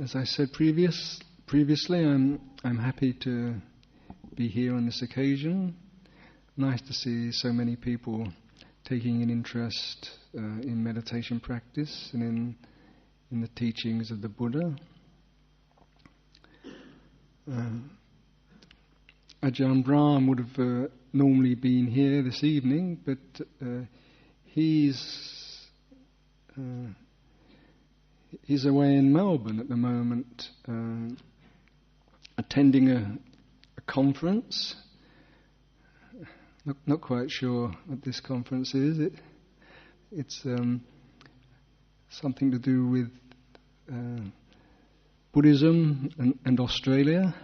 As I said previously, I'm happy to be here on this occasion. Nice to see so many people taking an interest in meditation practice and in the teachings of the Buddha. Ajahn Brahm would have normally been here this evening, but he's away in Melbourne at the moment, attending a conference. Not quite sure what this conference is. It's something to do with Buddhism and Australia.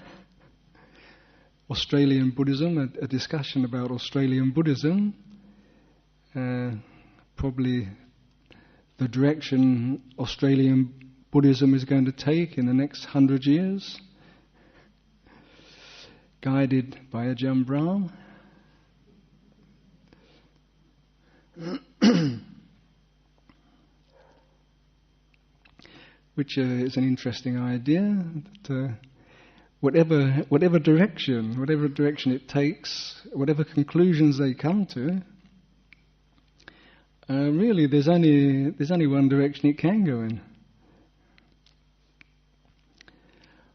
Australian Buddhism, a discussion about Australian Buddhism. Probably the direction Australian Buddhism is going to take in the next 100 years. Guided by Ajahn Brahm. Which is an interesting idea. That, whatever direction it takes, whatever conclusions they come to, really there's only one direction it can go in.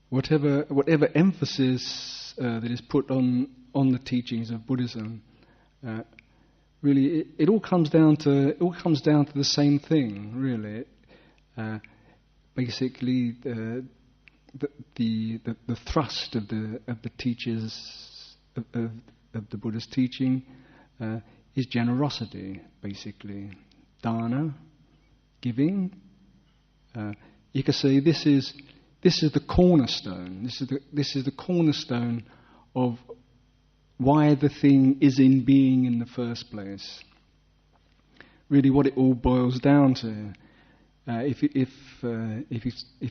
Whatever emphasis that is put on the teachings of Buddhism, really it all comes down to the same thing, really. Basically, the thrust of the teachers of the Buddha's teaching is generosity, basically, dana, giving. You could say this is the cornerstone. This is the cornerstone of why the thing is in being in the first place. Really, what it all boils down to. If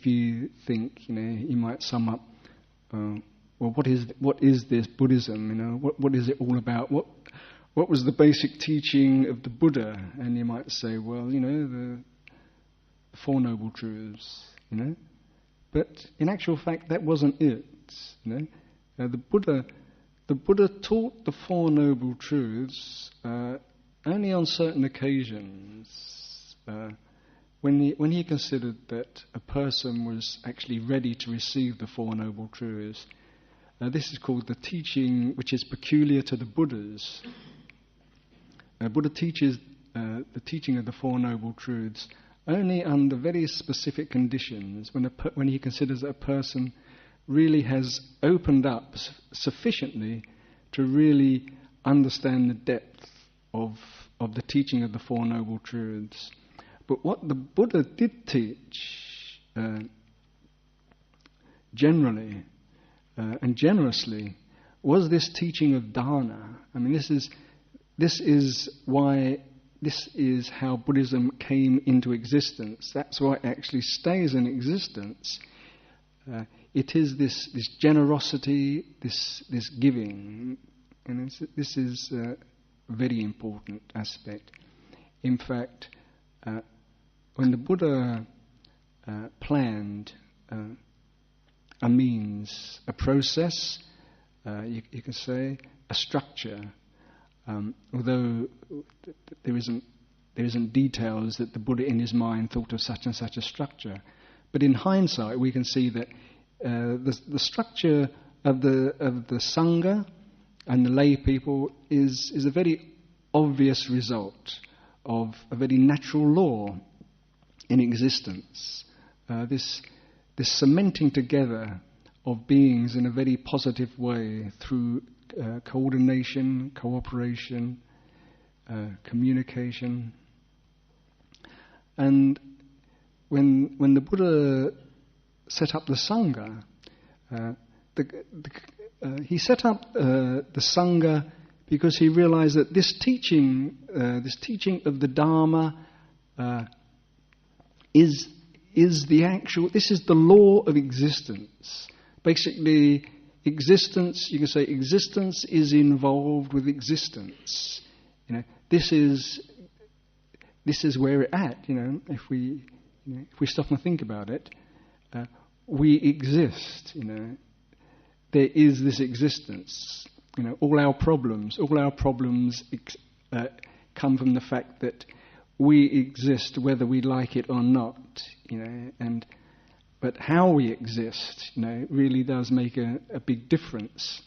you think, you might sum up, well, what is this Buddhism? What is it all about? What was the basic teaching of the Buddha? And you might say, well, the Four Noble Truths, But in actual fact, that wasn't it. The Buddha taught the Four Noble Truths only on certain occasions. When he considered that a person was actually ready to receive the Four Noble Truths, this is called the teaching which is peculiar to the Buddhas. Buddha teaches the teaching of the Four Noble Truths only under very specific conditions, when he considers that a person really has opened up sufficiently to really understand the depth of the teaching of the Four Noble Truths. But what the Buddha did teach, generally and generously, was this teaching of dana. I mean, this is how Buddhism came into existence. That's why it actually stays in existence. It is this generosity, this giving, and this is a very important aspect. In fact, when the Buddha planned a means, a process, you can say a structure, although there isn't details that the Buddha in his mind thought of such and such a structure, but in hindsight we can see that the structure of the sangha and the lay people is a very obvious result of a very natural law in existence. This cementing together of beings in a very positive way through coordination, cooperation, communication. And when the Buddha set up the sangha, he set up the sangha because he realized that this teaching of the Dharma is the law of existence. Basically, existence, you can say existence is involved with existence. This is where it's at, if we stop and think about it. we exist. There is this existence. All our problems come from the fact that we exist, whether we like it or not. But how we exist, really does make a big difference.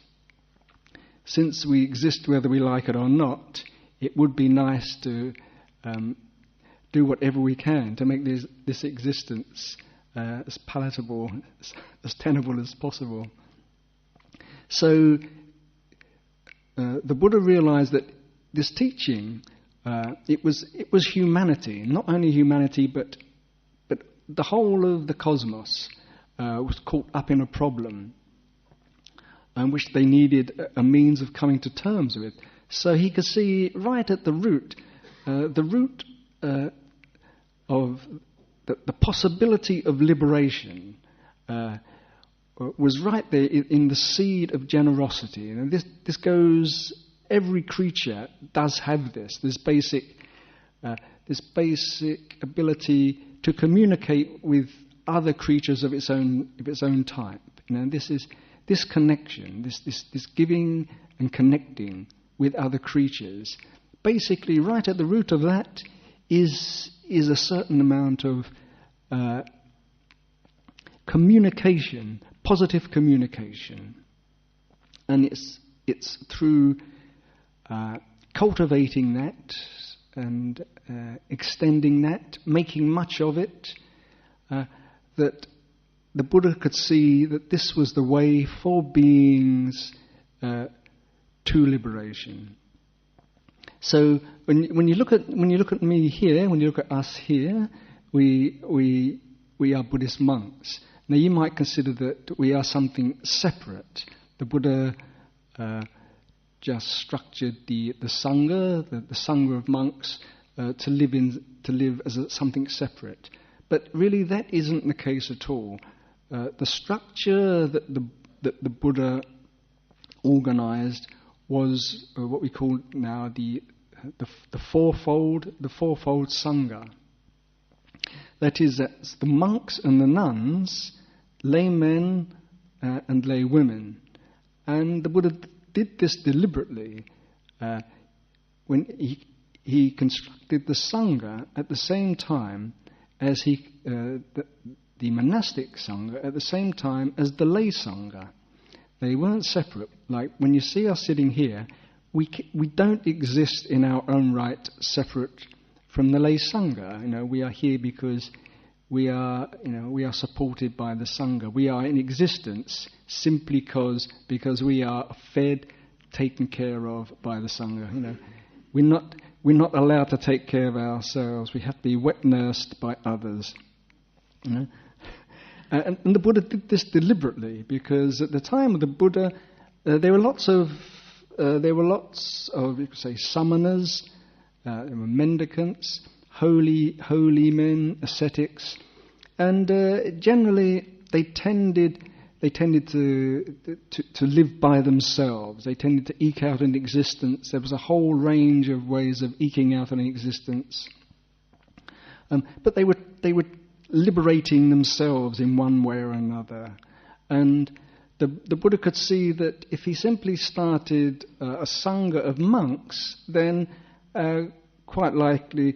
Since we exist whether we like it or not, it would be nice to do whatever we can to make this existence as palatable, as tenable as possible. So the Buddha realized that this teaching, it was humanity, not only humanity, but the whole of the cosmos was caught up in a problem, which they needed a means of coming to terms with. So he could see right at the root of the possibility of liberation was right there in the seed of generosity. This goes. Every creature does have this basic ability to communicate with other creatures of its own type. This connection, this giving and connecting with other creatures. Basically, right at the root of that is a certain amount of communication, positive communication, and it's through cultivating that and extending that, making much of it, that the Buddha could see that this was the way for beings to liberation. So when you look at me here, when you look at us here, we are Buddhist monks. Now you might consider that we are something separate. The Buddha just structured the sangha, the sangha of monks, to live as something separate. But really, that isn't the case at all. The structure that the Buddha organized was what we call now the fourfold sangha. That is, that's the monks and the nuns, laymen and lay women, and the Buddha did this deliberately when he constructed the sangha at the same time as the monastic sangha at the same time as the lay sangha. They weren't separate. Like when you see us sitting here, we don't exist in our own right separate from the lay sangha. We are here because we are supported by the sangha. We are in existence simply because we are fed, taken care of by the sangha. We're not allowed to take care of ourselves. We have to be wet nursed by others. And the Buddha did this deliberately because at the time of the Buddha, there were lots of you could say samanas, there were mendicants, holy men, ascetics, and generally they tended to live by themselves. They tended to eke out an existence. There was a whole range of ways of eking out an existence, but they were liberating themselves in one way or another. And the Buddha could see that if he simply started a sangha of monks, then quite likely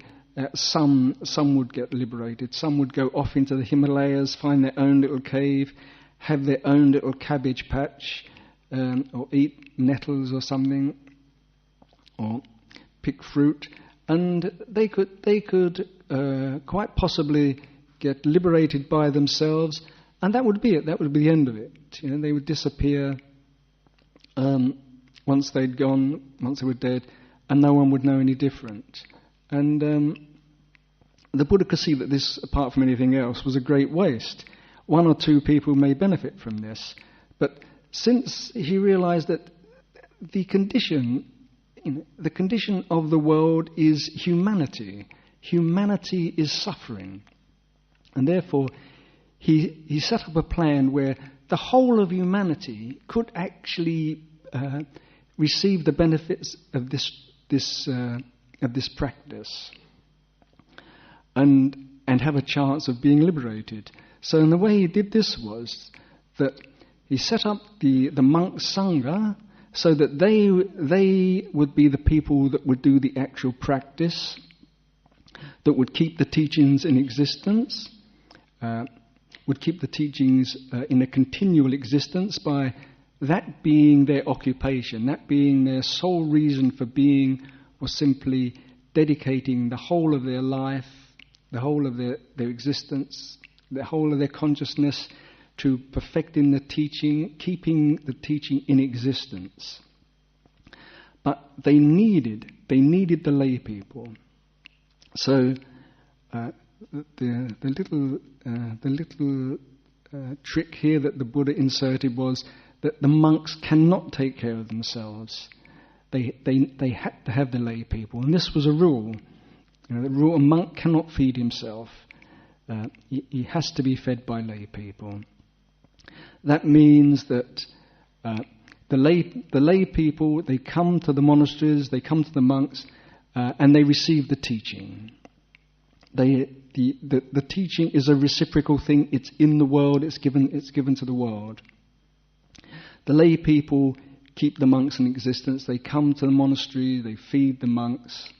some would get liberated. Some would go off into the Himalayas, find their own little cave, have their own little cabbage patch, or eat nettles or something, or pick fruit, and they could quite possibly get liberated by themselves, and that would be it. That would be the end of it. They would disappear once they'd gone, once they were dead, and no one would know any different. And the Buddha could see that this, apart from anything else, was a great waste. One or two people may benefit from this, but since he realized that the condition of the world is humanity is suffering, and therefore he set up a plan where the whole of humanity could actually receive the benefits of this practice and have a chance of being liberated. So in the way he did this was that he set up the monk sangha so that they would be the people that would do the actual practice, that would keep the teachings in existence, would keep the teachings in a continual existence by that being their occupation, that being their sole reason for being, was simply dedicating the whole of their life, the whole of their existence, the whole of their consciousness to perfecting the teaching, keeping the teaching in existence. But they needed the lay people. So the little trick here that the Buddha inserted was that the monks cannot take care of themselves. They had to have the lay people, and this was a rule. The rule: a monk cannot feed himself. He has to be fed by lay people. That means that the lay people, they come to the monasteries, they come to the monks, and they receive the teaching. The teaching is a reciprocal thing. It's in the world. It's given to the world. The lay people keep the monks in existence. They come to the monastery. They feed the monks,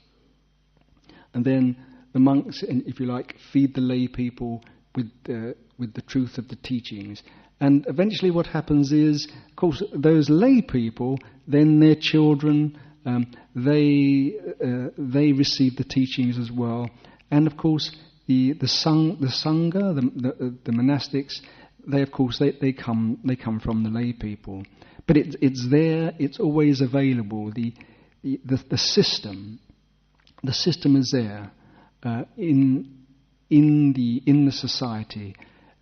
and then the monks, if you like, feed the lay people with the truth of the teachings. And eventually, what happens is, of course, those lay people, then their children, they receive the teachings as well. And of course, the sangha, the monastics, they come from the lay people. But it's there. It's always available. The system is there in the society.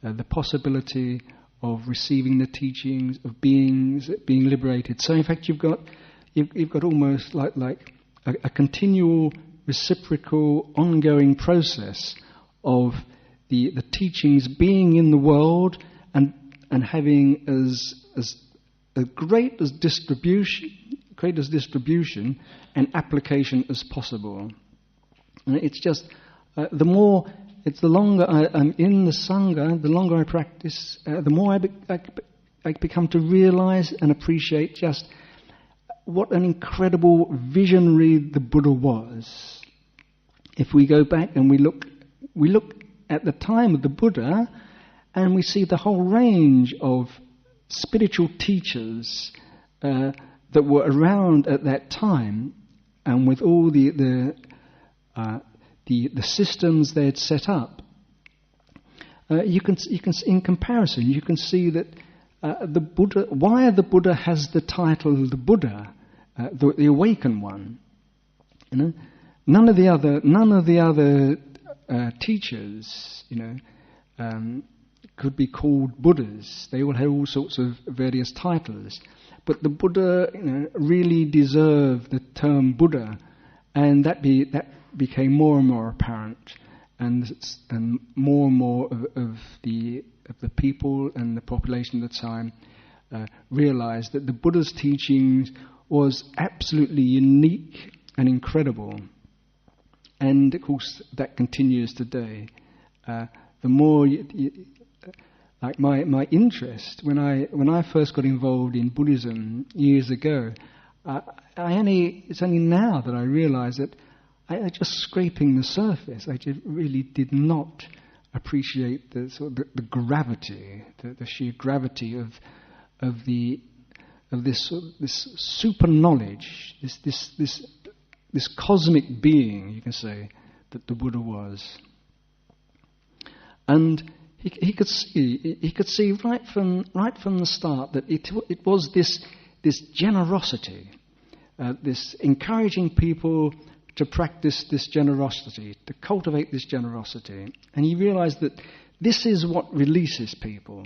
The possibility of receiving the teachings, of being liberated. So in fact, you've got almost like a continual, reciprocal, ongoing process of the teachings being in the world and having as great as distribution and application as possible. And it's just the longer I'm in the sangha, the longer I practice, the more I become to realize and appreciate just what an incredible visionary the Buddha was. If we go back and we look at the time of the Buddha, and we see the whole range of spiritual teachers that were around at that time, and with all the systems they had set up, you can in comparison you can see that the Buddha, why the Buddha has the title the Buddha, the awakened one. None of the other teachers, could be called Buddhas. They all had all sorts of various titles, but the Buddha, really deserved the term Buddha, and that became more and more apparent, and more and more of the people and the population at the time realized that the Buddha's teachings was absolutely unique and incredible. And of course that continues today. The more like my interest when I first got involved in Buddhism years ago, it's only now that I realize that I just scraping the surface. I just really did not appreciate the gravity, the sheer gravity of this super knowledge, this cosmic being, you can say, that the Buddha was. And he could see right from the start that it was this generosity, this encouraging people to practice this generosity, to cultivate this generosity. And he realized that this is what releases people.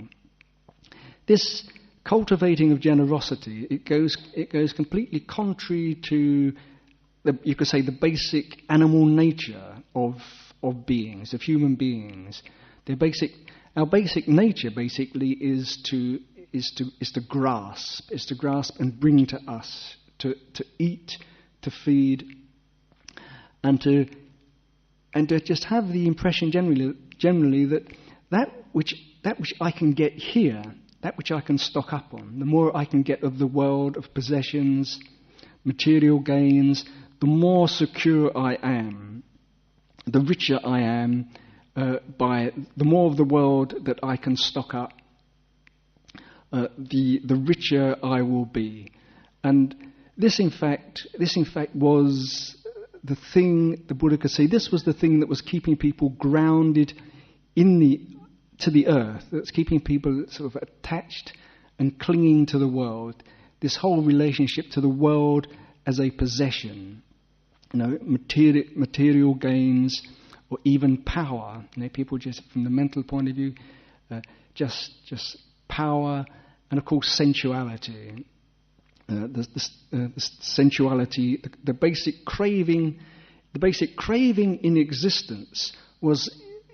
This cultivating of generosity, it goes completely contrary to you could say the basic animal nature of beings, of human beings. Our basic nature basically is to grasp and bring to us, to eat, to feed, and to just have the impression generally that which I can get here, that which I can stock up on, the more I can get of the world, of possessions, material gains, the more secure I am, the richer I am, by the more of the world that I can stock up, the richer I will be. And this in fact was the thing the Buddha could say. This was the thing that was keeping people grounded to the earth, that's keeping people sort of attached and clinging to the world. This whole relationship to the world as a possession, material gains, or even power. People just, from the mental point of view, just power, and of course sensuality. The sensuality, the basic craving in existence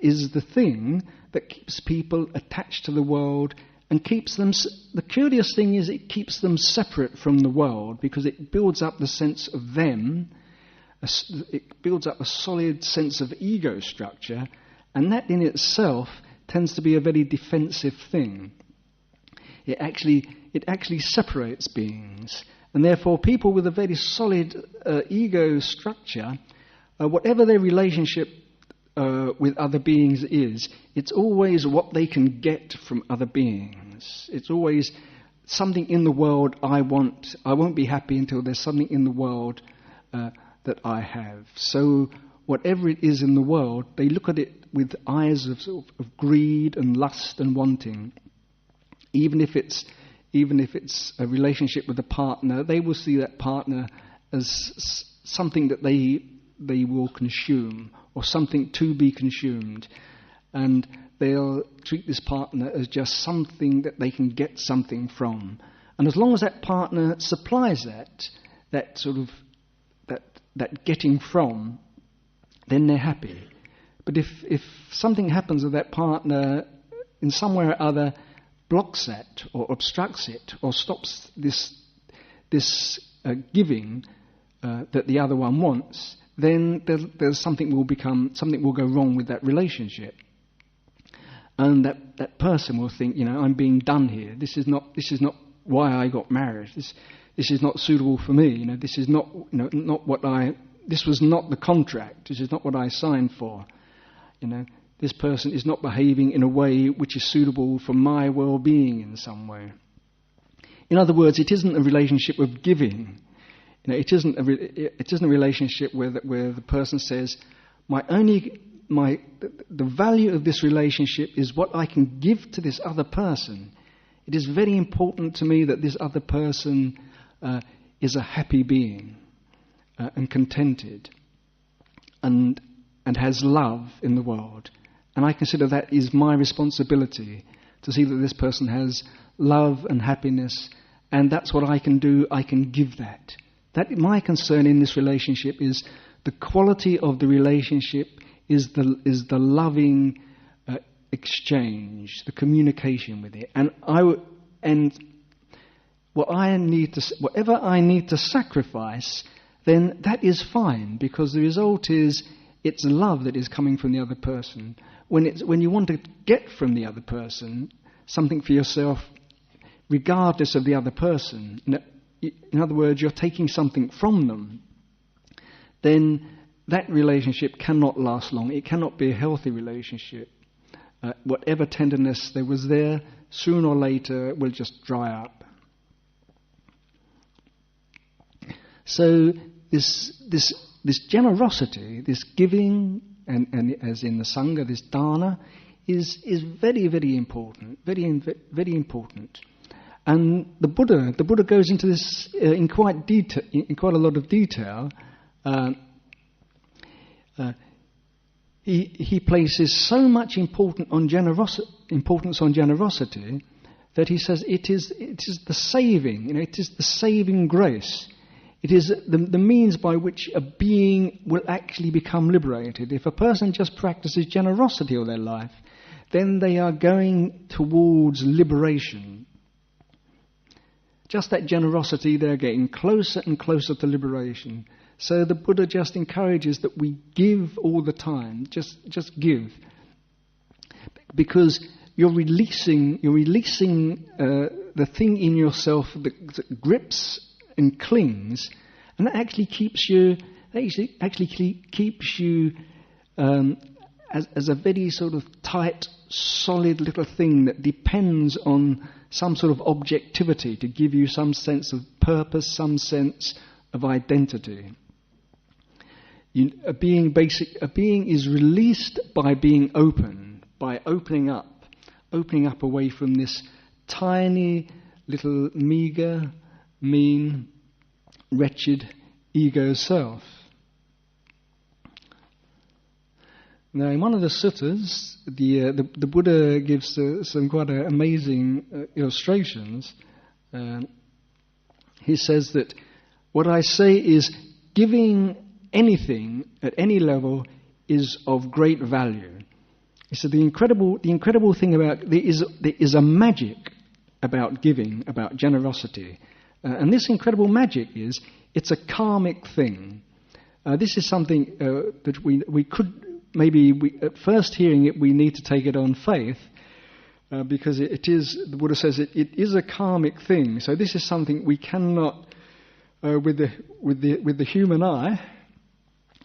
is the thing that keeps people attached to the world and keeps them. The curious thing is, it keeps them separate from the world, because it builds up the sense of them. It builds up a solid sense of ego structure, and that in itself tends to be a very defensive thing. It actually separates beings, and therefore people with a very solid ego structure, whatever their relationship with other beings is, it's always what they can get from other beings. It's always something in the world I want. I won't be happy until there's something in the world that I have. So whatever it is in the world, they look at it with eyes of greed and lust and wanting. Even if it's a relationship with a partner, they will see that partner as something that they will consume, or something to be consumed, and they'll treat this partner as just something that they can get something from. And as long as that partner supplies that getting from, then they're happy. But if something happens with that partner in some way or other, blocks that or obstructs it or stops this giving that the other one wants, then there's something will go wrong with that relationship, and that person will think, I'm being done here. This is not why I got married. This is not suitable for me. This is not This was not the contract. This is not what I signed for. This person is not behaving in a way which is suitable for my well-being in some way. In other words, it isn't a relationship of giving. It isn't a relationship where the person says, the value of this relationship is what I can give to this other person. It is very important to me that this other person is a happy being and contented and has love in the world. And I consider that is my responsibility, to see that this person has love and happiness, and that's what I can do. I can give that. That my concern in this relationship is the quality of the relationship, is the loving exchange, the communication with it, whatever I need to sacrifice, then that is fine, because the result is it's love that is coming from the other person. When you want to get from the other person something for yourself, regardless of the other person, in other words, you're taking something from them, then that relationship cannot last long. It cannot be a healthy relationship. Whatever tenderness there was there, sooner or later will just dry up. So this generosity, this giving, and as in the Sangha, this dana, is very, very important, very, very important. And the Buddha goes into this in quite a lot of detail. He places so much importance on generosity that he says it is the saving. It is the saving grace. It is the means by which a being will actually become liberated. If a person just practices generosity all their life, then they are going towards liberation. Just that generosity, they're getting closer and closer to liberation. So the Buddha just encourages that we give all the time. Just give. Because you're releasing the thing in yourself that grips and clings, and that actually keeps you as a very sort of tight, solid little thing that depends on some sort of objectivity to give you some sense of purpose, some sense of identity. A being is released by being open, by opening up away from this tiny little meagre, mean, wretched ego self. Now, in one of the suttas, the Buddha gives some quite amazing illustrations. He says that what I say is giving anything at any level is of great value. He said the incredible thing about there is a magic about giving, about generosity, and this incredible magic is it's a karmic thing. This is something that we could maybe at first hearing it we need to take it on faith because it is, the Buddha says it is a karmic thing. So this is something we cannot with the human eye.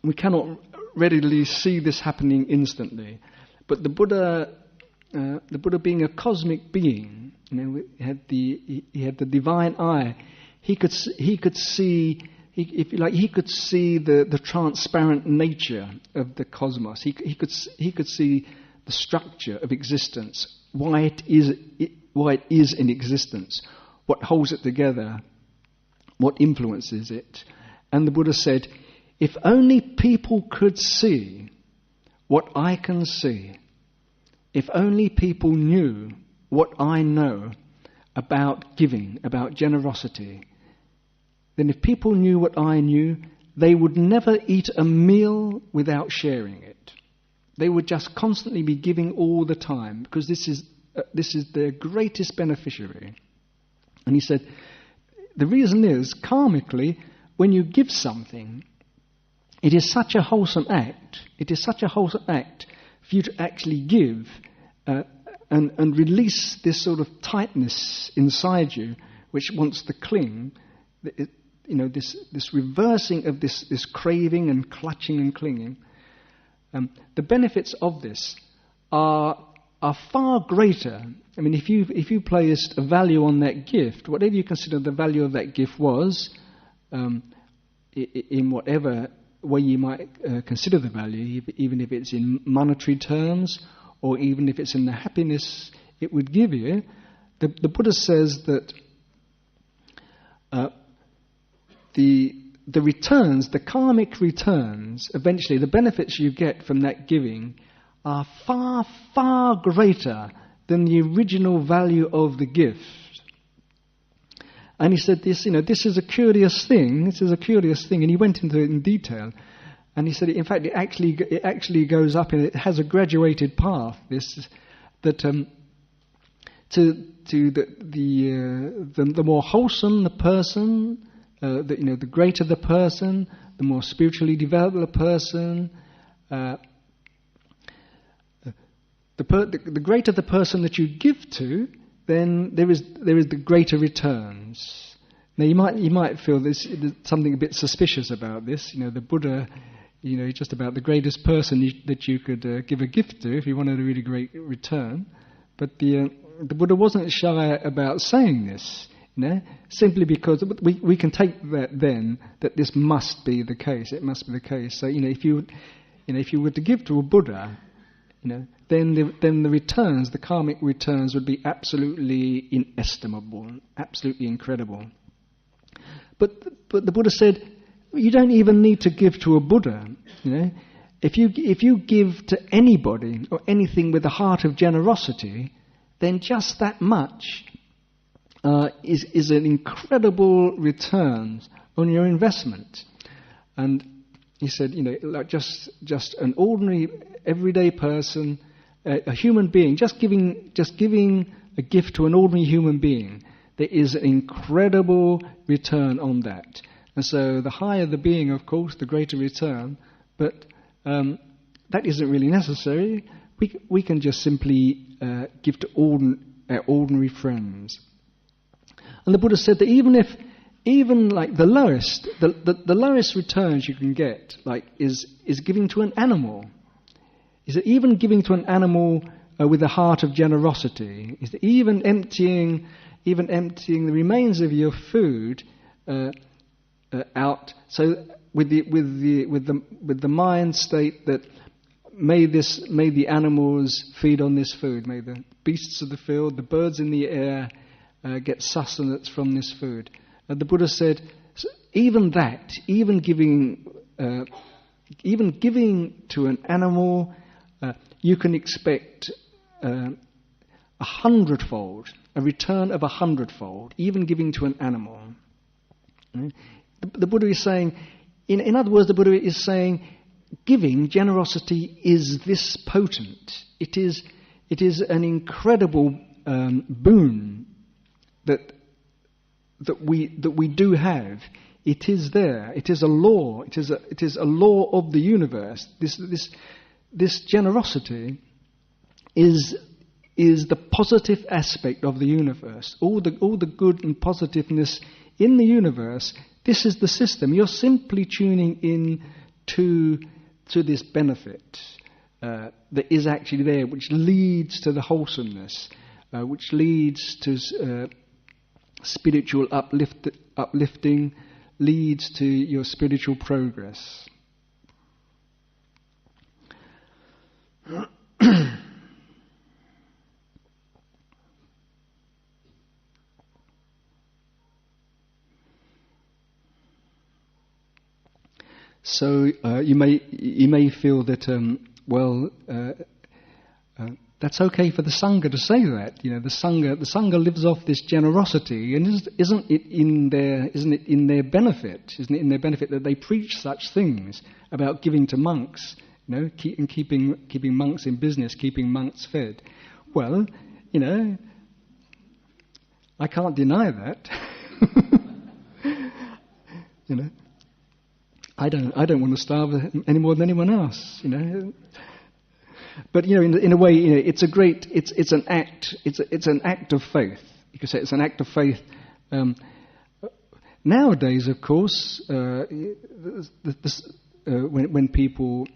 We cannot readily see this happening instantly, but the Buddha being a cosmic being, he had the divine eye. He could see, he could see the transparent nature of the cosmos. He could see the structure of existence, why it is in existence, what holds it together, what influences it. And the Buddha said, if only people could see what I can see, if only people knew what I know about giving, about generosity, then if people knew what I knew, they would never eat a meal without sharing it. They would just constantly be giving all the time, because this is their greatest beneficiary. And he said, the reason is, karmically, when you give something, it is such a wholesome act. It is such a wholesome act for you to actually give and release this sort of tightness inside you, which wants to cling. This reversing of this craving and clutching and clinging. The benefits of this are far greater. I mean, if you placed a value on that gift, whatever you consider the value of that gift was, in whatever way you might consider the value, even if it's in monetary terms, or even if it's in the happiness it would give you, the Buddha says that the returns, the karmic returns, eventually the benefits you get from that giving are far, far greater than the original value of the gift. And he said this is a curious thing. This is a curious thing, and he went into it in detail. And he said, in fact, it actually goes up, and it has a graduated path. The more wholesome the person, the greater the person, the more spiritually developed the person, the greater the person that you give to, then there is the greater returns. Now you might feel there's something a bit suspicious about this. The Buddha, he's just about the greatest person that you could give a gift to if you wanted a really great return. But the Buddha wasn't shy about saying this, simply because we can take that then that this must be the case. It must be the case. So if you were to give to a Buddha, then the returns, the karmic returns, would be absolutely inestimable, absolutely incredible. But the Buddha said, you don't even need to give to a Buddha. If you give to anybody or anything with a heart of generosity, then just that much is an incredible return on your investment. And he said, like just an ordinary, everyday person, a human being, just giving a gift to an ordinary human being, there is an incredible return on that. And so the higher the being, of course, the greater return. But that isn't really necessary. We can just simply give to our ordinary friends. And the Buddha said that even like the lowest returns you can get, like is giving to an animal. Is that even giving to an animal with a heart of generosity? Is that even emptying the remains of your food out? So with the mind state that may the animals feed on this food, may the beasts of the field, the birds in the air get sustenance from this food. The Buddha said, even giving to an animal, you can expect a return of 100-fold, even giving to an animal. The Buddha is saying, in other words, the Buddha is saying, giving, generosity is this potent. It is an incredible boon that we do have. It is there. It is a law. It is a law of the universe. This generosity is the positive aspect of the universe. All the good and positiveness in the universe. This is the system. You're simply tuning in to this benefit that is actually there, which leads to the wholesomeness, which leads to spiritual uplifting, leads to your spiritual progress. So you may feel that that's okay for the Sangha to say that. You know, the Sangha lives off this generosity, and isn't it in their benefit? Isn't it in their benefit that they preach such things about giving to monks? You know, keeping monks in business, keeping monks fed. Well, you know, I can't deny that. You know, I don't want to starve any more than anyone else. You know. But you know, in a way, you know, it's an act of faith. You could say it's an act of faith. Nowadays, of course, when people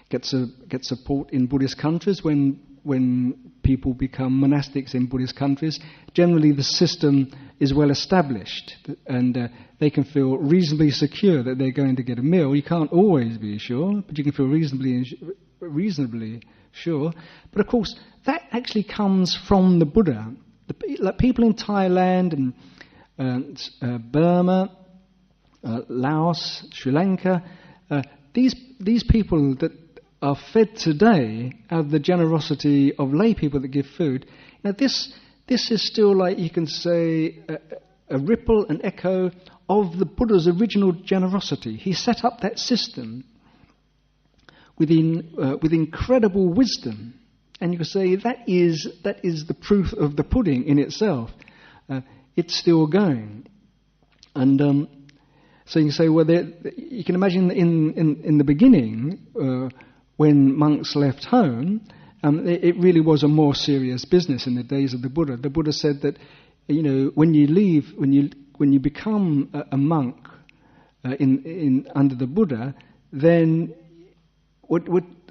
get support in Buddhist countries, when people become monastics in Buddhist countries, generally the system is well established, and they can feel reasonably secure that they're going to get a meal. You can't always be sure, but you can feel reasonably sure. But of course, that actually comes from the Buddha. Like people in Thailand and Burma, Laos, Sri Lanka, these people that are fed today out of the generosity of lay people that give food. Now this is still, like you can say, a ripple, an echo of the Buddha's original generosity. He set up that system with incredible wisdom, and you can say that is the proof of the pudding in itself. It's still going, and so you can say, well, you can imagine in the beginning when monks left home, it really was a more serious business in the days of the Buddha. The Buddha said that, you know, when you become a monk under the Buddha, then what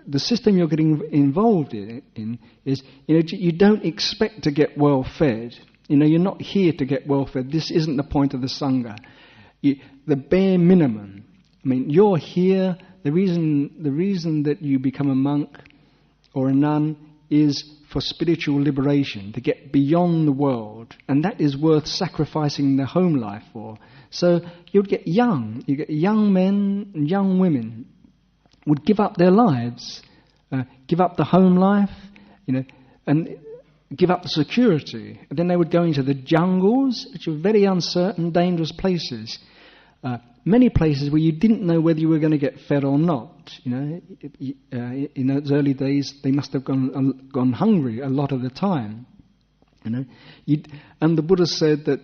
the system you're getting involved in is, you know, you don't expect to get well fed. You know, you're not here to get well fed. This isn't the point of the Sangha. The bare minimum. I mean, you're here. The reason that you become a monk or a nun is for spiritual liberation, to get beyond the world, and that is worth sacrificing their home life for. So you get young men and young women would give up their lives, give up the home life, you know, and give up the security. And then they would go into the jungles, which are very uncertain, dangerous places. Many places where you didn't know whether you were going to get fed or not. You know, in those early days, they must have gone hungry a lot of the time. You know, and the Buddha said that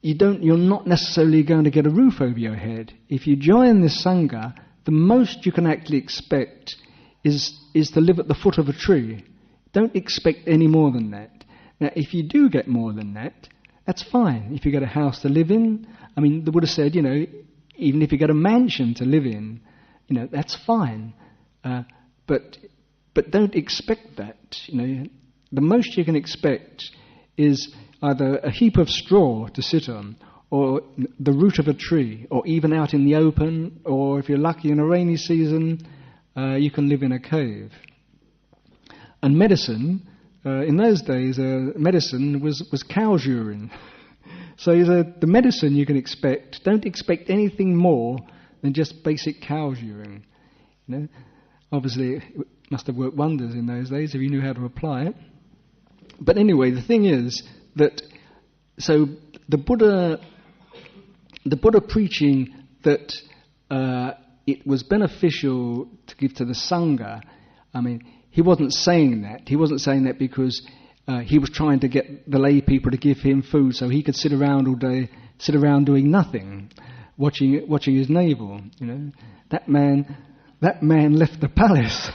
you're not necessarily going to get a roof over your head. If you join this Sangha, the most you can actually expect is to live at the foot of a tree. Don't expect any more than that. Now, if you do get more than that, that's fine. If you get a house to live in, I mean, the Buddha said, even if you get a mansion to live in, that's fine. But don't expect that. The most you can expect is either a heap of straw to sit on, or the root of a tree, or even out in the open, or if you're lucky in a rainy season, you can live in a cave. And medicine, in those days, medicine was cow's urine. So the medicine you can expect, don't expect anything more than just basic cow's urine. Obviously, it must have worked wonders in those days if you knew how to apply it. But anyway, the thing is that, so the Buddha preaching that it was beneficial to give to the Sangha, I mean, he wasn't saying that. He wasn't saying that because he was trying to get the lay people to give him food so he could sit around all day, sit around doing nothing, watching his navel. That man left the palace.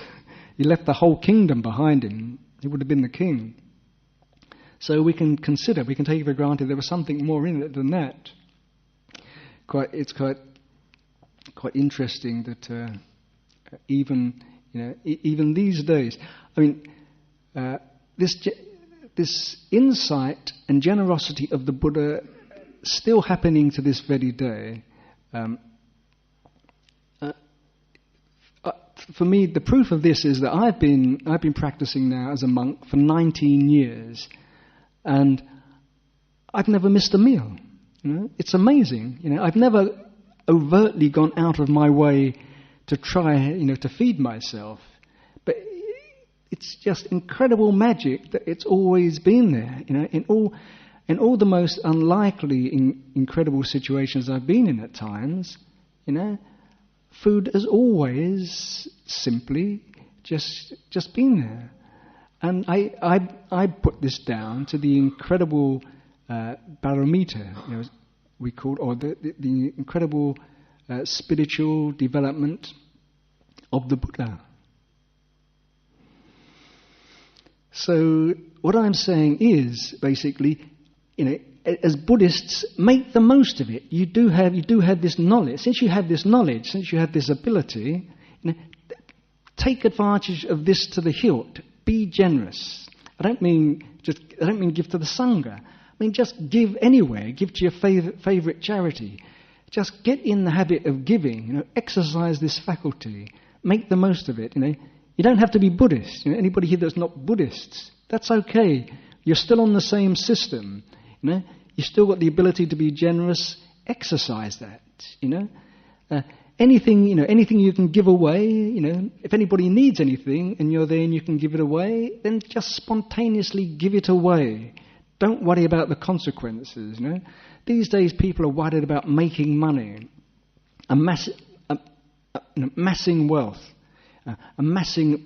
He left the whole kingdom behind him. He would have been the king. So we can take for granted there was something more in it than that. It's quite interesting that even these days, I mean, this insight and generosity of the Buddha still happening to this very day. For me, the proof of this is that I've been practicing now as a monk for 19 years, and I've never missed a meal. It's amazing. I've never overtly gone out of my way to try, to feed myself, but it's just incredible magic that it's always been there. In all the most unlikely, incredible situations I've been in at times, food has always simply just been there. And I put this down to the incredible barometer, we call, or the incredible spiritual development of the Buddha. So what I'm saying is basically, as Buddhists, make the most of it. You do have this knowledge. Since you have this knowledge, since you have this ability, take advantage of this to the hilt. Be generous. I don't mean give to the Sangha. I mean just give anywhere. Give to your favourite charity. Just get in the habit of giving. Exercise this faculty. Make the most of it. You don't have to be Buddhist. Anybody here that's not Buddhist, that's okay. You're still on the same system. You still got the ability to be generous. Exercise that. Anything you can give away. If anybody needs anything and you're there and you can give it away, then just spontaneously give it away. Don't worry about the consequences. These days, people are worried about making money, amassing wealth, amassing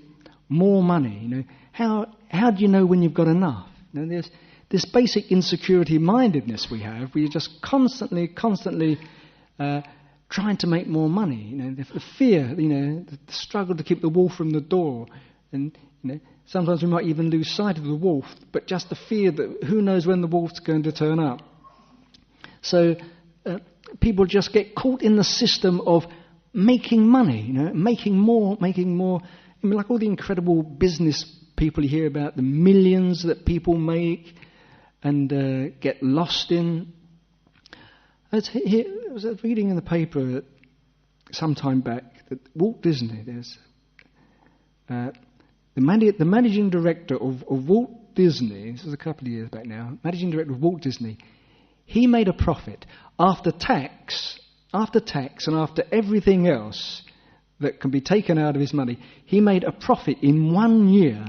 more money. How do you know when you've got enough? There's this basic insecurity-mindedness we have. We're just constantly trying to make more money. The fear, the struggle to keep the wolf from the door, and sometimes we might even lose sight of the wolf, but just the fear that who knows when the wolf's going to turn up. So people just get caught in the system of making money, making more. I mean, like all the incredible business people you hear about, the millions that people make and get lost in. I was reading in the paper some time back that Walt Disney, the managing director of Walt Disney, this was a couple of years back now, managing director of Walt Disney, he made a profit after tax and after everything else that can be taken out of his money, he made a profit in 1 year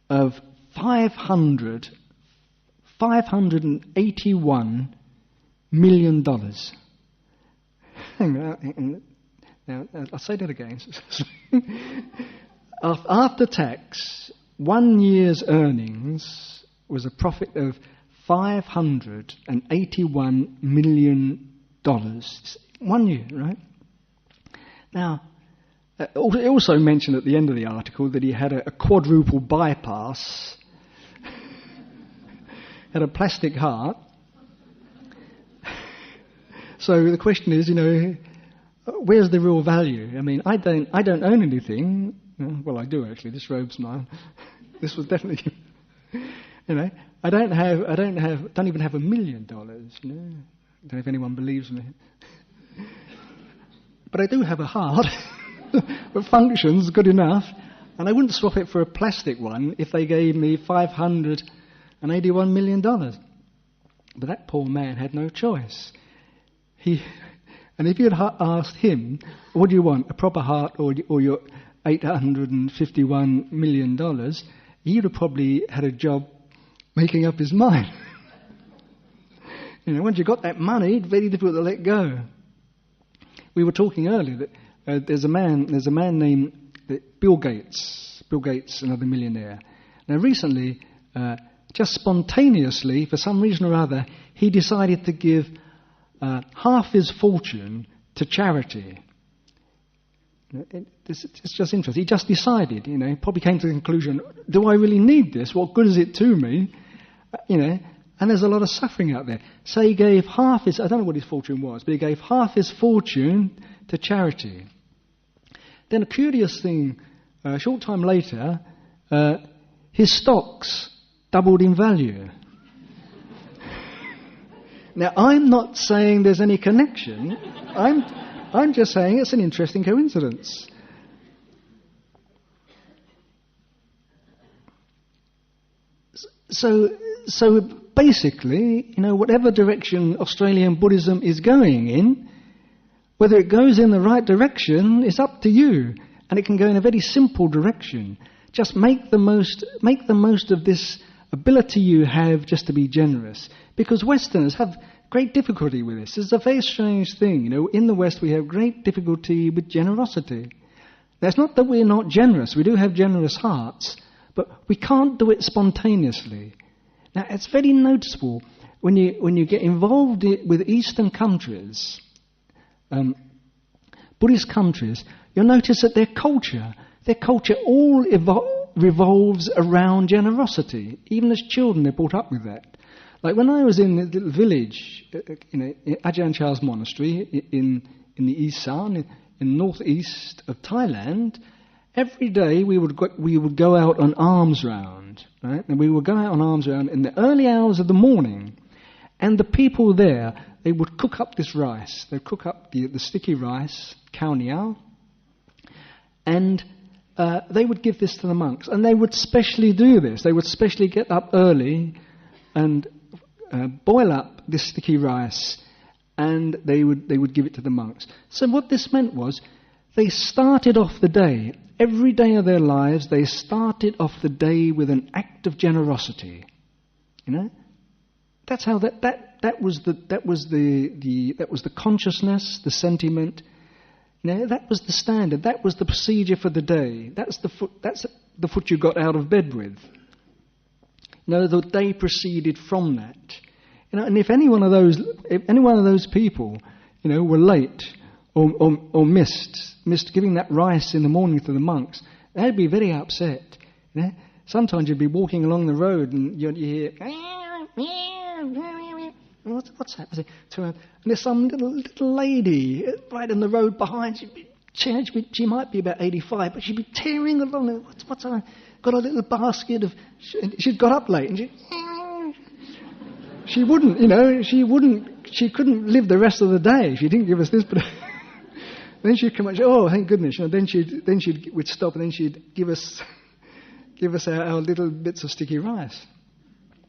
of $581 million. Hang on. Now, I'll say that again. After tax, 1 year's earnings was a profit of $581 million. 1 year, right? Now, It also mentioned at the end of the article that he had a quadruple bypass, had a plastic heart. So the question is, where's the real value? I mean, I don't own anything. Well, I do actually. This robe's mine. This was definitely, I don't even have $1 million. I don't know if anyone believes me, but I do have a heart that functions good enough, and I wouldn't swap it for a plastic one if they gave me $581 million. But that poor man had no choice. And if you had asked him, what do you want, a proper heart or your $851 million, he would have probably had a job making up his mind. Once you got that money, it's very difficult to let go. We were talking earlier that there's a man named Bill Gates, another millionaire. Now recently, just spontaneously, for some reason or other, he decided to give half his fortune to charity. It's just interesting. He just decided, probably came to the conclusion, do I really need this? What good is it to me? And there's a lot of suffering out there. So he gave half his, I don't know what his fortune was, but he gave half his fortune to charity. Then a curious thing, a short time later, his stocks doubled in value. Now, I'm not saying there's any connection. I'm just saying it's an interesting coincidence. So basically, whatever direction Australian Buddhism is going in, whether it goes in the right direction is up to you, and it can go in a very simple direction. Just make the most of this ability you have just to be generous. Because Westerners have great difficulty with this. It's a very strange thing. In the West we have great difficulty with generosity. Now, it's not that we're not generous. We do have generous hearts, but we can't do it spontaneously. Now, it's very noticeable when you get involved with Eastern countries, Buddhist countries, you'll notice that their culture all revolves around generosity. Even as children, they're brought up with that. Like when I was in the little village, Ajahn Chah's monastery in the Isan, in northeast of Thailand, every day we would go out on alms round, right? And we would go out on alms round in the early hours of the morning, and the people there, they would cook up this rice. They'd cook up the sticky rice, khao niao, and they would give this to the monks. And they would specially do this. They would specially get up early and boil up this sticky rice, and they would give it to the monks. So what this meant was, they started off the day, every day of their lives, they started off the day with an act of generosity. That's how that was the consciousness, the sentiment. That was the standard. That was the procedure for the day. That's the foot you got out of bed with. The day proceeded from that. And if any one of those people, were late or missed giving that rice in the morning to the monks, they'd be very upset. Sometimes you'd be walking along the road and you hear, what's happening? And there's some little lady right in the road behind. She might be about 85, but she'd be tearing along. What's her? Got a little basket of. She'd got up late, and she wouldn't. She couldn't live the rest of the day if she didn't give us this. But then she'd come out. Oh, thank goodness! We'd stop, and then she'd give us our little bits of sticky rice.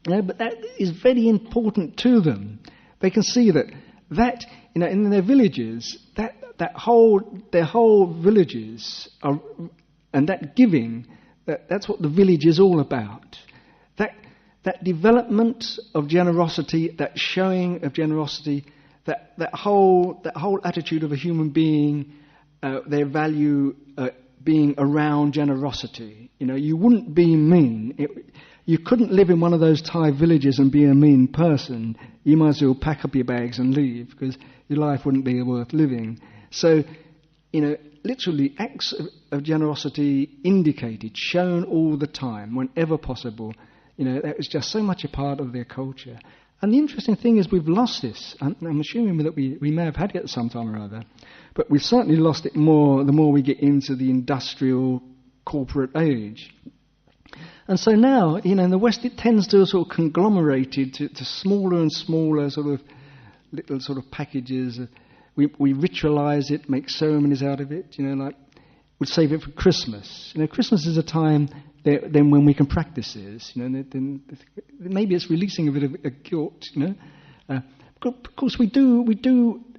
But that is very important to them. They can see that in their villages, their whole villages are, and that giving, that's what the village is all about. That development of generosity, that showing of generosity, that whole attitude of a human being, their value being around generosity. You wouldn't be mean. You couldn't live in one of those Thai villages and be a mean person. You might as well pack up your bags and leave, because your life wouldn't be worth living. So, literally acts of generosity indicated, shown all the time, whenever possible. That was just so much a part of their culture. And the interesting thing is we've lost this. I'm assuming that we may have had it at some time or other, but we've certainly lost it more the more we get into the industrial corporate age. And so now, in the West, it tends to sort of conglomerate to smaller and smaller sort of little sort of packages. We ritualize it, make ceremonies out of it, like we'd save it for Christmas. Christmas is a time then when we can practice this, then maybe it's releasing a bit of a guilt, Of course, we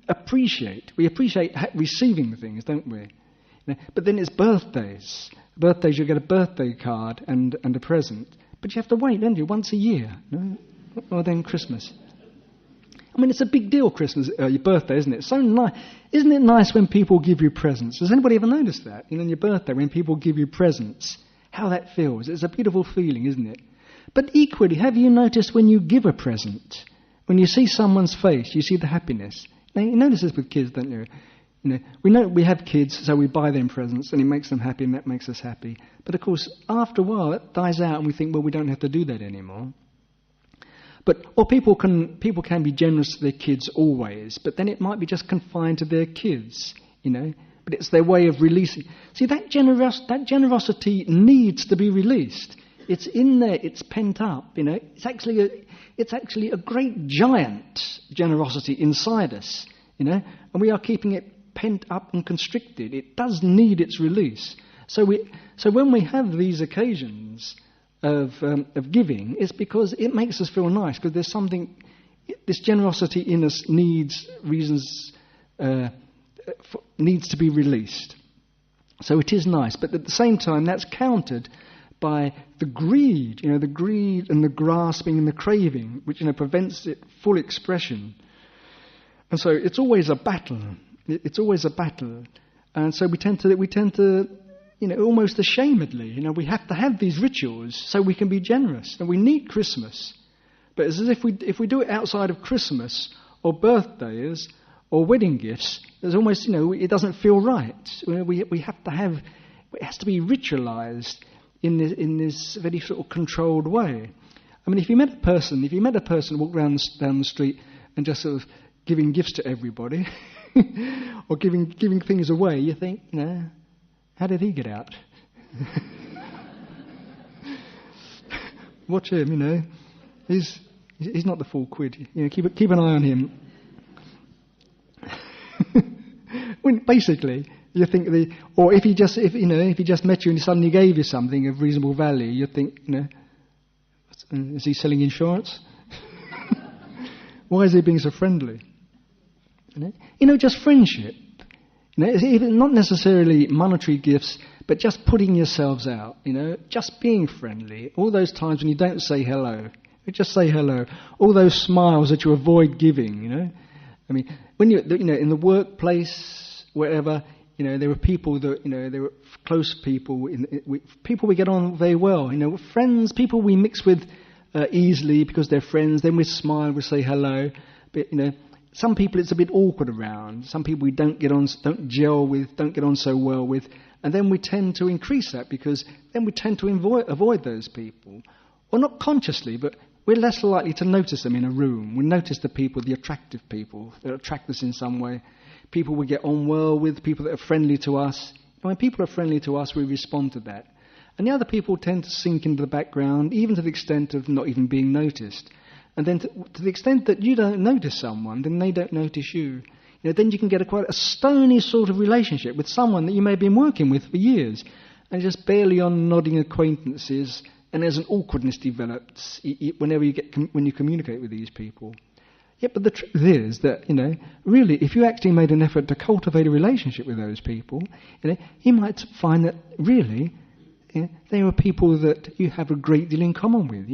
appreciate receiving things, don't we? But then it's birthdays. Birthdays, you get a birthday card and a present, but you have to wait, don't you? Once a year, or then Christmas. I mean, it's a big deal, Christmas, your birthday, isn't it? So nice. Isn't it nice when people give you presents? Has anybody ever noticed that? On your birthday, when people give you presents, how that feels. It's a beautiful feeling, isn't it? But equally, have you noticed when you give a present, when you see someone's face, you see the happiness? Now, you notice this with kids, don't you? We know we have kids, so we buy them presents, and it makes them happy, and that makes us happy. But of course, after a while, it dies out, and we think, well, we don't have to do that anymore. Or people can be generous to their kids always, but then it might be just confined to their kids, But it's their way of releasing. See, that generosity needs to be released. It's in there. It's pent up. It's actually a great giant generosity inside us. And we are keeping it pent up and constricted. It does need its release. So when we have these occasions of giving, it's because it makes us feel nice, because there's something, this generosity in us needs to be released. So it is nice, but at the same time that's countered by the greed, the greed and the grasping and the craving, which prevents it full expression. And so it's always a battle. It's always a battle, and so we tend to almost ashamedly, we have to have these rituals so we can be generous, and we need Christmas. But it's as if we do it outside of Christmas or birthdays or wedding gifts, there's almost, it doesn't feel right. We have to have, it has to be ritualized in this very sort of controlled way. I mean, if you met a person walk down the street and just sort of giving gifts to everybody, or giving things away, you think, how did he get out? Watch him, he's not the full quid. Keep an eye on him. When basically you think or if he just met you and he suddenly gave you something of reasonable value, you think, is he selling insurance? Why is he being so friendly? Just friendship. Not necessarily monetary gifts, but just putting yourselves out. Just being friendly. All those times when you don't say hello, you just say hello. All those smiles that you avoid giving. I mean, when you're in the workplace, wherever, there are people that there are close people, people we get on very well. Friends, people we mix with easily because they're friends. Then we smile, we say hello. But some people it's a bit awkward around. Some people we don't gel with, don't get on so well with, and then we tend to increase that because then we tend to avoid those people, or not consciously, but we're less likely to notice them in a room. We notice the people, the attractive people that attract us in some way, people we get on well with, people that are friendly to us. When people are friendly to us, we respond to that. And the other people tend to sink into the background, even to the extent of not even being noticed. And then to the extent that you don't notice someone, then they don't notice you. Then you can get quite a stony sort of relationship with someone that you may have been working with for years, and just barely on nodding acquaintances, and there's an awkwardness develops when you communicate with these people. Yeah, but the truth is that, really, if you actually made an effort to cultivate a relationship with those people, you might find that really they are people that you have a great deal in common with,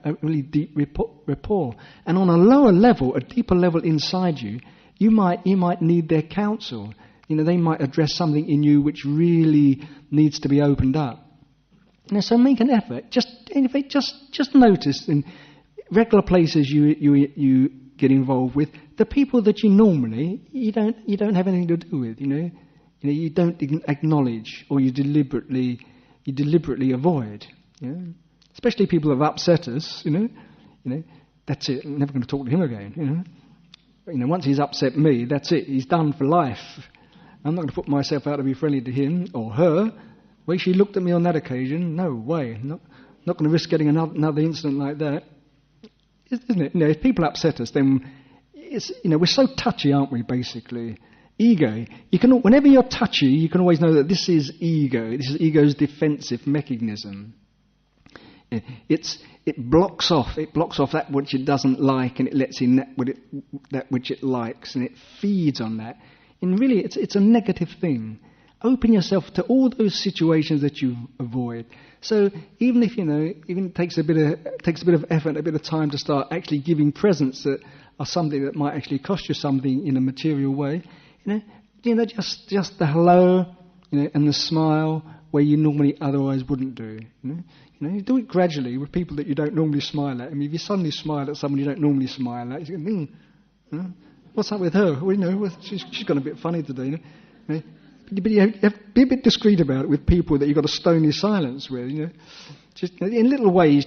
a really deep rapport. And on a lower level, a deeper level inside you, you might need their counsel. They might address something in you which really needs to be opened up. So make an effort. Just notice in regular places you get involved with, the people that you normally you don't have anything to do with. You you don't acknowledge, or you deliberately avoid. Especially people who have upset us. That's it. I'm never going to talk to him again. Once he's upset me, that's it. He's done for life. I'm not going to put myself out to be friendly to him or her. The way she looked at me on that occasion, no way. Not going to risk getting another incident like that. Isn't it? If people upset us, then we're so touchy, aren't we? Basically, ego. Whenever you're touchy, you can always know that this is ego. This is ego's defensive mechanism. It blocks off that which it doesn't like, and it lets in that which it likes, and it feeds on that. And really, it's a negative thing. Open yourself to all those situations that you avoid. So even if even it takes a bit of effort, a bit of time to start actually giving presents that are something that might actually cost you something in a material way, just the hello, and the smile where you normally otherwise wouldn't do. You do it gradually with people that you don't normally smile at. I mean, if you suddenly smile at someone you don't normally smile at, you go, what's up with her? Well, she's gone a bit funny today. But you have to be a bit discreet about it with people that you've got a stony silence with. Just in little ways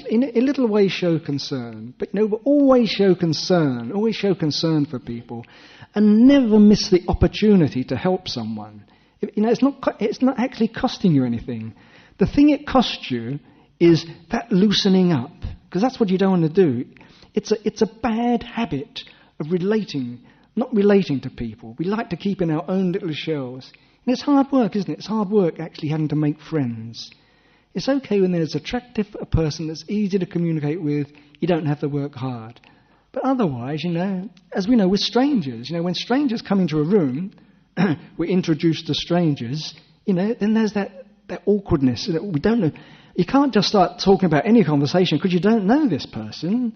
show concern. But always show concern. Always show concern for people, and never miss the opportunity to help someone. It's not actually costing you anything. The thing it costs you is that loosening up, because that's what you don't want to do. It's a bad habit of not relating to people. We like to keep in our own little shells. And it's hard work, isn't it? It's hard work actually having to make friends. It's okay when there's a person that's easy to communicate with, you don't have to work hard. But otherwise, as we know with strangers, when strangers come into a room, we're introduced to strangers, then there's that awkwardness. We don't know. You can't just start talking about any conversation because you don't know this person.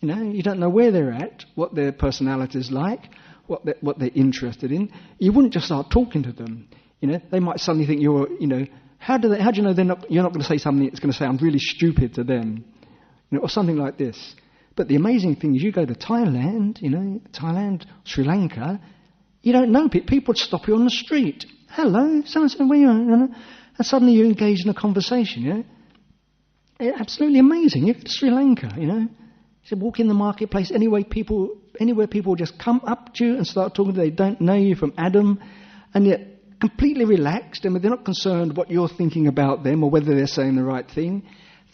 You don't know where they're at, what their personality is like, what they're interested in. You wouldn't just start talking to them. They might suddenly think you're, how do you know you're not going to say something that's going to sound really stupid to them, or something like this. But the amazing thing is, you go to Thailand, Sri Lanka, you don't know people. People stop you on the street. Hello, so-and-so, where you are? And suddenly you engage in a conversation. It's absolutely amazing. You go to Sri Lanka, You walk in the marketplace, anywhere people just come up to you and start talking to you. They don't know you from Adam, and yet completely relaxed, and they're not concerned what you're thinking about them or whether they're saying the right thing.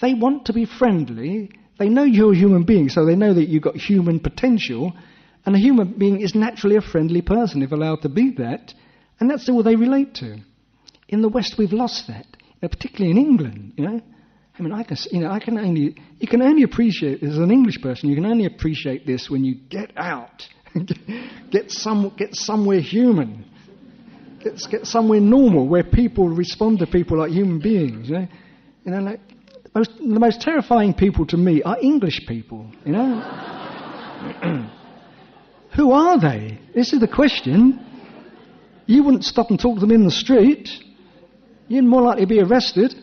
They want to be friendly. They know you're a human being, so they know that you've got human potential, and a human being is naturally a friendly person if allowed to be that, and that's all they relate to. In the West, we've lost that, particularly in England. I mean, you can only appreciate, as an English person, you can only appreciate this when you get out, get somewhere human, get somewhere normal where people respond to people like human beings. The most terrifying people to me are English people. Who are they? This is the question. You wouldn't stop and talk to them in the street. You're more likely to be arrested.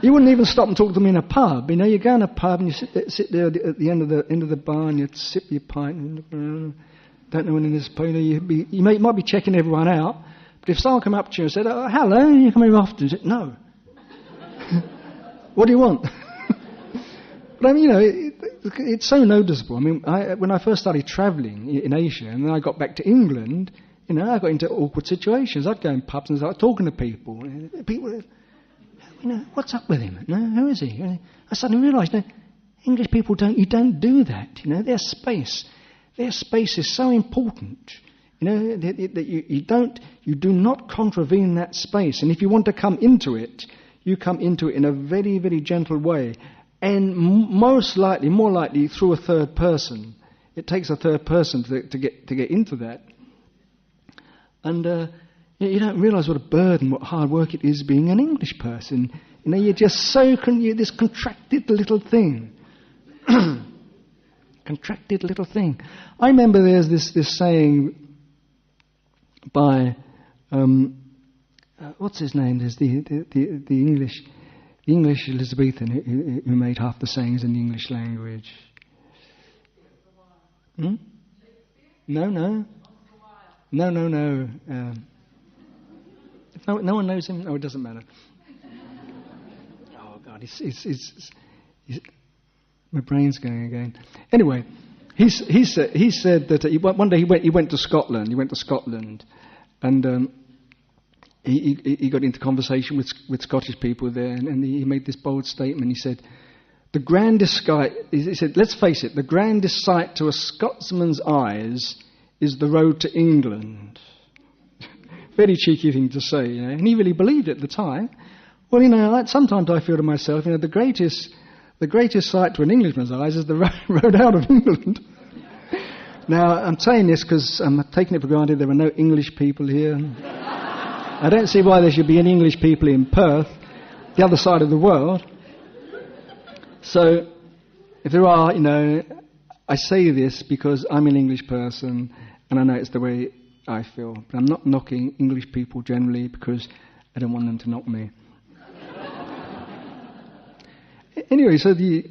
You wouldn't even stop and talk to them in a pub. You go in a pub and you sit there at the end of the bar and you sip your pint and don't know when in this point you might be checking everyone out. But if someone come up to you and said, "Oh, hello, you come here often?" You say, "No." What do you want? But I mean, it's so noticeable. I mean, when I first started travelling in Asia and then I got back to England, I got into awkward situations. I'd go in pubs and start talking to people. People, what's up with him? Who is he? I suddenly realised, English people don't do that. Their space is so important. That you do not contravene that space. And if you want to come into it, you come into it in a very, very gentle way, and more likely through a third person. It takes a third person to get into that. And you don't realise what a burden, what hard work it is being an English person. You're just you're this contracted little thing. Contracted little thing. I remember there's this saying by what's his name? There's the English Elizabethan who made half the sayings in the English language. No. No one knows him? Oh, it doesn't matter. Oh, God, my brain's going again. Anyway, he said that one day he went to Scotland. He went to Scotland, and he got into conversation with Scottish people there, and he made this bold statement. He said, "The grandest sight," he said, "let's face it, the grandest sight to a Scotsman's eyes is the road to England." Very cheeky thing to say, and he really believed it at the time. Well, sometimes I feel to myself, the greatest sight to an Englishman's eyes is the road out of England. Now, I'm saying this because I'm taking it for granted there are no English people here. I don't see why there should be any English people in Perth, the other side of the world. So, if there are, I say this because I'm an English person and I know it's the way I feel. But I'm not knocking English people generally because I don't want them to knock me. Anyway, so the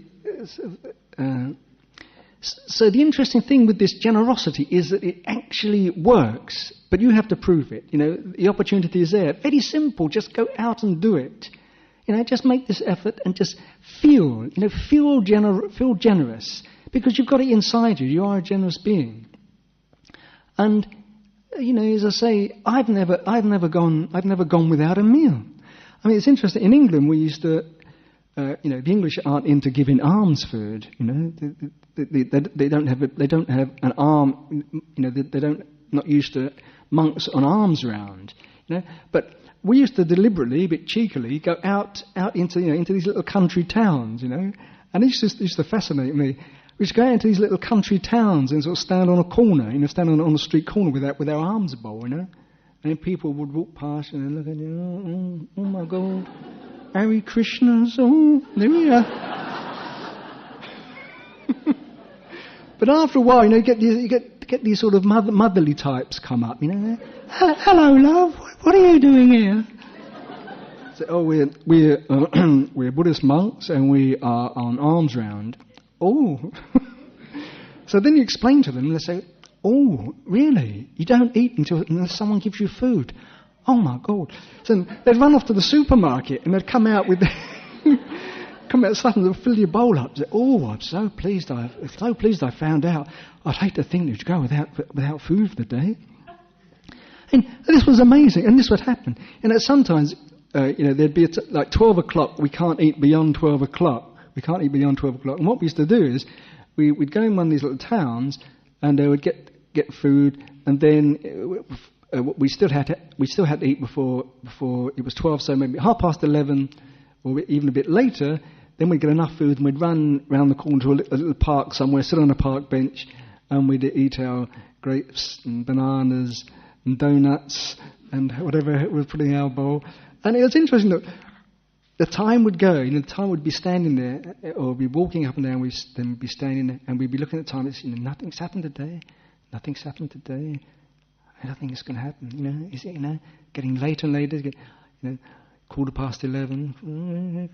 interesting thing with this generosity is that it actually works, but you have to prove it. The opportunity is there. Very simple. Just go out and do it. Just make this effort and just feel generous, because you've got it inside you. You are a generous being. And as I say, I've never gone without a meal. I mean, it's interesting. In England, we used to, the English aren't into giving alms food. They don't have an arm. They're not used to monks on alms round. But we used to deliberately, a bit cheekily, go out into these little country towns. And it used to fascinate me. We used to go out into these little country towns and sort of stand on a corner, stand on the street corner with our arms bowl, and then people would walk past and look at you. Oh my God, Hare Krishnas. Oh, there we are. But after a while, you get these sort of motherly types come up. Hello, love. What are you doing here? So, we're Buddhist monks and we are on alms round. Oh. So then you explain to them, and they say, "Oh, really? You don't eat unless someone gives you food?" Oh my God. So they'd run off to the supermarket and they'd come out with something that would fill your bowl up. Say, "Oh, I'm so pleased I found out. I'd hate to think you'd go without food for the day." And this was amazing, and this would happen. And sometimes, there'd be like 12 o'clock, we can't eat beyond 12 o'clock. And what we used to do is, we'd go in one of these little towns, and they would get food, and then we still had to eat before it was 12. So maybe 11:30, or even a bit later. Then we'd get enough food, and we'd run round the corner to a little park somewhere, sit on a park bench, and we'd eat our grapes and bananas and donuts and whatever we put in our bowl. And it was interesting that the time would go, the time would be standing there, or be walking up and down, then we'd be standing there, and we'd be looking at the time, and nothing's happened today. Nothing is going to happen, Is it, getting later and later, 11:15,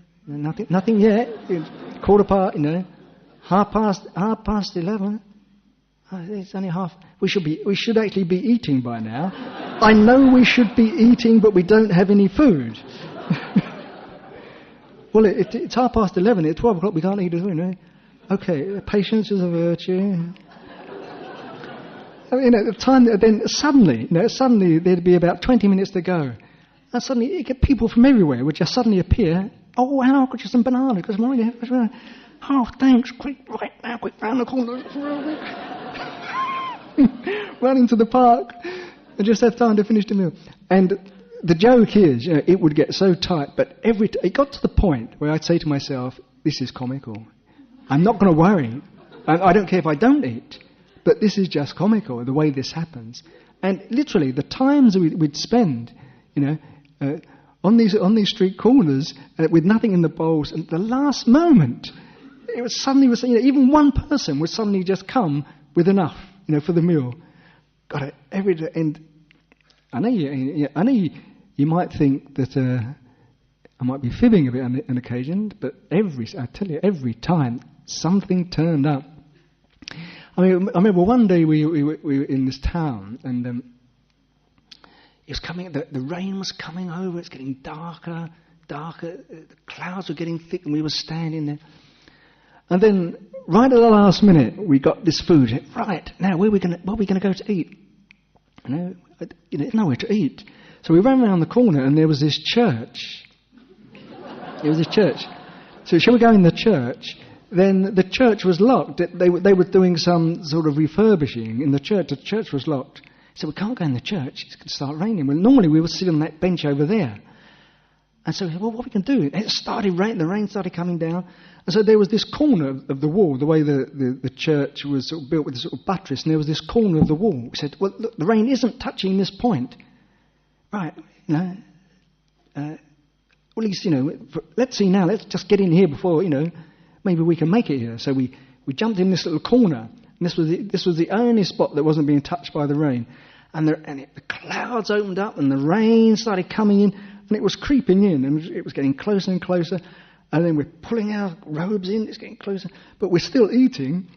nothing yet. 11:30. It's only half. We should actually be eating by now. I know we should be eating, but we don't have any food. Well, it's 11:30. At 12 o'clock we can't eat at all. Okay, patience is a virtue. I mean, at the time, then suddenly there'd be about 20 minutes to go, and suddenly you get people from everywhere would just suddenly appear. Oh, I've got you some banana because I'm already. Oh, thanks! Quick, right now, quick round the corner. Run into the park and just have time to finish the meal. And the joke is, it would get so tight, but it got to the point where I'd say to myself, "This is comical. I'm not going to worry. I don't care if I don't eat, but this is just comical, the way this happens." And literally, the times we'd spend, on these street corners with nothing in the bowls, and at the last moment, it was suddenly, even one person would suddenly just come with enough, for the meal. Got it every day. And I know you might think that I might be fibbing a bit on an occasion, but I tell you, every time something turned up. I remember one day we were in this town, and it was coming. The rain was coming over. It's getting darker. The clouds were getting thick, and we were standing there. And then, right at the last minute, we got this food. Right now, where are we going to go to eat? There's nowhere to eat. So we ran around the corner, and there was this church. So shall we go in the church? Then the church was locked. They were doing some sort of refurbishing in the church. The church was locked. So we can't go in the church. It's going to start raining. Well, normally we would sit on that bench over there. And so we said, well, what we can do? It started raining. The rain started coming down. And so there was this corner of the wall, the way the church was sort of built with this sort of buttress, and there was this corner of the wall. We said, well, look, the rain isn't touching this point. Right, at least, let's see now, let's just get in here before, maybe we can make it here. So we jumped in this little corner, and this was the only spot that wasn't being touched by the rain. And the clouds opened up, and the rain started coming in, and it was creeping in, and it was getting closer and closer. And then we're pulling our robes in, it's getting closer, but we're still eating.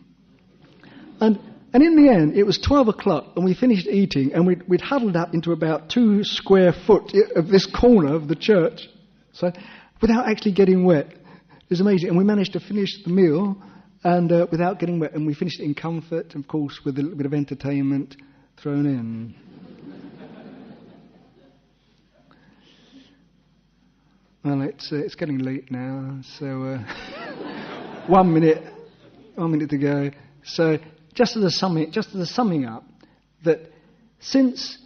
And in the end, it was 12 o'clock, and we finished eating, and we'd huddled up into about 2 square foot of this corner of the church, so without actually getting wet. It was amazing. And we managed to finish the meal and without getting wet, and we finished it in comfort, of course, with a little bit of entertainment thrown in. Well, it's getting late now, so 1 minute to go. So just as a summing up, that since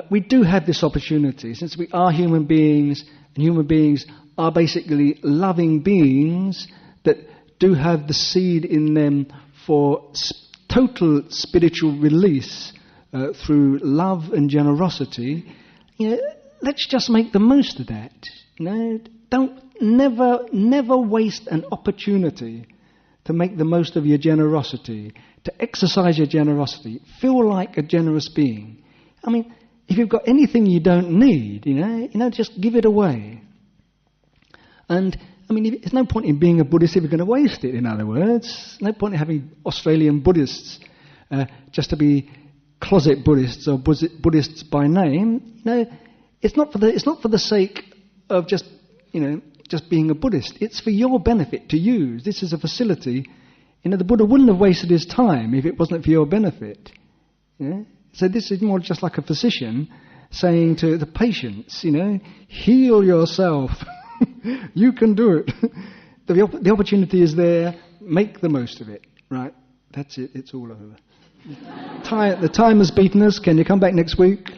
we do have this opportunity, since we are human beings, and human beings are basically loving beings that do have the seed in them for total spiritual release through love and generosity, let's just make the most of that. Never waste an opportunity to make the most of your generosity, to exercise your generosity, feel like a generous being. I mean, if you've got anything you don't need, just give it away. And I mean, there's no point in being a Buddhist if you're going to waste it. In other words, no point in having Australian Buddhists just to be closet Buddhists or Buddhists by name. It's not for the sake of just being a Buddhist. It's for your benefit to use. This is a facility. The Buddha wouldn't have wasted his time if it wasn't for your benefit. So this is more just like a physician saying to the patients, heal yourself. You can do it. The opportunity is there. Make the most of it. Right? That's it. It's all over. The time has beaten us. Can you come back next week?